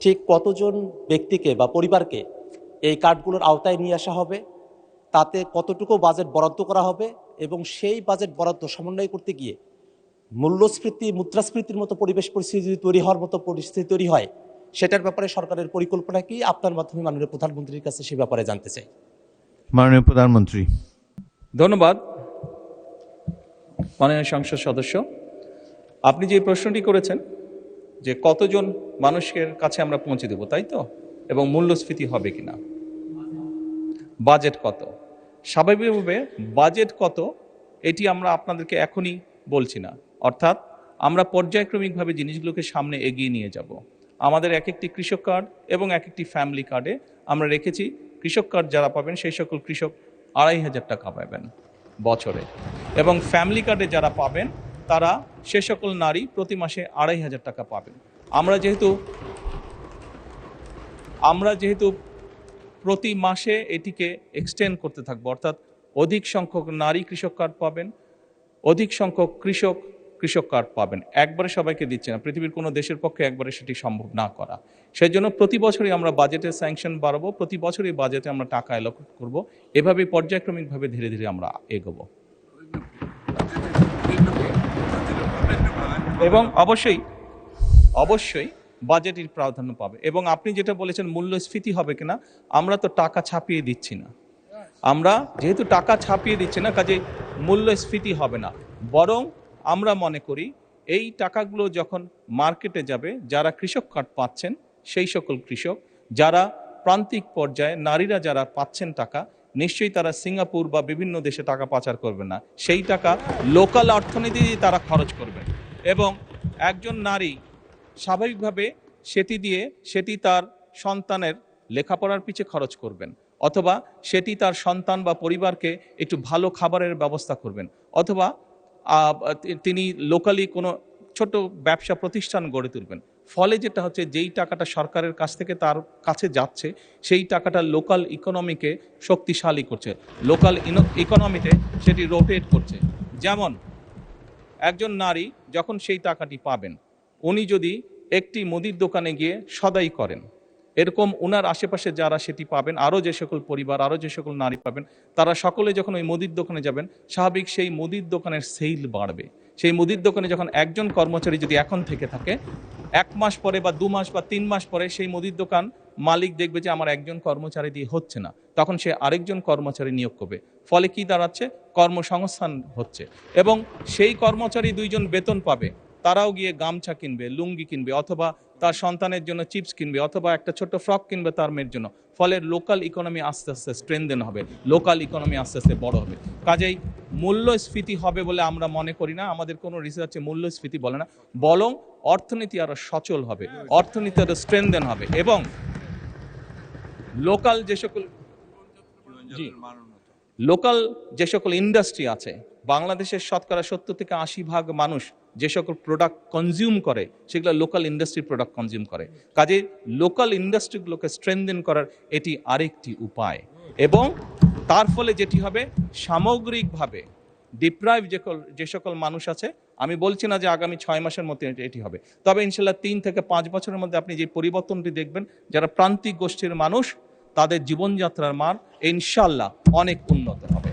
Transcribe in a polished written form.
ঠিক কতজন ব্যক্তিকে বা পরিবারকে এই কার্ডগুলোর আওতায় নিয়ে আসা হবে, তাতে কতটুকু বাজেট বরাদ্দ করা হবে এবং সেই বাজেট বরাদ্দ সমন্বয় করতে গিয়ে মূল্যস্ফীতি মুদ্রাস্ফীতির মতো পরিবেশ পরিস্থিতি তৈরি হওয়ার মতো পরিস্থিতি তৈরি হয়, সেটার ব্যাপারে সরকারের পরিকল্পনা কি? আপনার মাধ্যমে মাননীয় প্রধানমন্ত্রীর কাছে সে ব্যাপারে জানতে চাই। মাননীয় প্রধানমন্ত্রী। ধন্যবাদ মাননীয় সংসদ সদস্য। আপনি যে প্রশ্নটি করেছেন যে কতজন মানুষের কাছে আমরা পৌঁছে দেব, তাই তো, এবং মূল্যস্ফীতি হবে কিনা, বাজেট কত, স্বাভাবিকভাবে বাজেট কত এটি আমরা আপনাদেরকে এখনই বলছি না। অর্থাৎ আমরা পর্যায়ক্রমিকভাবে জিনিসগুলোকে সামনে এগিয়ে নিয়ে যাব। আমাদের এক একটি কৃষক কার্ড এবং এক একটি ফ্যামিলি কার্ডে আমরা রেখেছি কৃষক কার্ড যারা পাবেন সেই সকল কৃষক 2,500 টাকা পাবেন বছরে, এবং ফ্যামিলি কার্ডে যারা পাবেন তারা সে সকল নারী প্রতি মাসে 2,500 টাকা পাবেন। আমরা যেহেতু প্রতি মাসে এটিকে এক্সটেন্ড করতে থাকবো, অর্থাৎ অধিক সংখ্যক নারী কৃষক কার্ড পাবেন, অধিক সংখ্যক কৃষক কার্ড পাবেন। একবারে সবাইকে দিচ্ছে না, পৃথিবীর কোনো দেশের পক্ষে একবারে সেটি সম্ভব না করা। সেই জন্য প্রতি বছরই আমরা বাজেটের স্যাংশন বাড়াবো, প্রতি বছরই বাজেটে আমরা টাকা অ্যালোকেট করব, এভাবে পর্যায়ক্রমিকভাবে ধীরে ধীরে আমরা এগোবো। এবং অবশ্যই বাজেটের প্রাধান্য পাবে। এবং আপনি যেটা বলেছেন মূল্যস্ফীতি হবে কিনা, আমরা তো টাকা ছাপিয়ে দিচ্ছি না। আমরা যেহেতু টাকা ছাপিয়ে দিচ্ছি না, কাজে মূল্যস্ফীতি হবে না। বরং আমরা মনে করি এই টাকাগুলো যখন মার্কেটে যাবে, যারা কৃষক কার্ড পাচ্ছেন সেই সকল কৃষক, যারা প্রান্তিক পর্যায়ে নারীরা যারা পাচ্ছেন টাকা, নিশ্চয়ই তারা সিঙ্গাপুর বা বিভিন্ন দেশে টাকা পাচার করবে না, সেই টাকা লোকাল অর্থনীতি তারা খরচ করবে। এবং একজন নারী স্বাভাবিকভাবে সেটি তার সন্তানের লেখাপড়ার পিছে খরচ করবেন, অথবা সেটি তার সন্তান বা পরিবারকে একটু ভালো খাবারের ব্যবস্থা করবেন, অথবা তিনি লোকালি কোনো ছোট ব্যবসা প্রতিষ্ঠান গড়ে তুলবেন। ফলে যেটা হচ্ছে, যেই টাকাটা সরকারের কাছ থেকে তার কাছে যাচ্ছে সেই টাকাটা লোকাল ইকোনমিকে শক্তিশালী করছে, লোকাল ইকোনমিতে সেটি রোটেট করছে। যেমন একজন নারী যখন সেই টাকাটি পাবেন, উনি যদি একটি মুদির দোকানে গিয়ে সদাই করেন, এরকম ওনার আশেপাশে যারা সেটি পাবেন, আরও যে সকল পরিবার, আরও যে সকল নারী পাবেন, তারা সকলে যখন ওই মুদির দোকানে যাবেন, স্বাভাবিক সেই মুদির দোকানের সেল বাড়বে। সেই মুদির দোকানে যখন একজন কর্মচারী যদি এখন থেকে থাকে, 1 মাস পরে বা 2 মাস বা 3 মাস পরে সেই মুদির দোকান মালিক দেখবে যে আমার একজন কর্মচারী দিয়ে হচ্ছে না, তখন সে আরেকজন কর্মচারী নিয়োগ করবে। ফলে কি দাঁড়াচ্ছে, কর্মসংস্থান হচ্ছে। এবং সেই কর্মচারী 2 জন বেতন পাবে, তারাও গিয়ে গামছা কিনবে, লুঙ্গি কিনবে, অথবা তার সন্তানের জন্য চিপস কিনবে, অথবা একটা ছোট্ট ফ্রক কিনবে তার মেয়ের জন্য। ফলে লোকাল ইকোনমি আস্তে আস্তে স্ট্রেনদেন হবে, লোকাল ইকোনমি আস্তে আস্তে বড় হবে। কাজেই মূল্যস্ফীতি হবে বলে আমরা মনে করি না, আমাদের কোনো রিসার্চে মূল্যস্ফীতি বলে না, বরং অর্থনীতি আরো সচল হবে, অর্থনীতি আরো স্ট্রেনদেন হবে। এবং লোকাল যে সকল ইন্ডাস্ট্রি আছে, বাংলাদেশের শতকরা 70 থেকে 80% মানুষ যে সকল প্রোডাক্ট কনজিউম করে, সেগুলো লোকাল ইন্ডাস্ট্রি প্রোডাক্ট কনজিউম করে। কাজে লোকাল ইন্ডাস্ট্রিগুলোকে স্ট্রেনদেন করার এটি আরেকটি উপায়। এবং তার ফলে যেটি হবে, সামগ্রিকভাবে ডিপ্রাইভ যে সকল মানুষ আছে, আমি বলছি না যে আগামী 6 মাসের মধ্যে এটি হবে, তবে ইনশাল্লাহ 3 থেকে 5 বছরের মধ্যে আপনি যে পরিবর্তনটি দেখবেন, যারা প্রান্তিক গোষ্ঠীর মানুষ, তাদের জীবনযাত্রার মান ইনশাল্লাহ অনেক উন্নত হবে।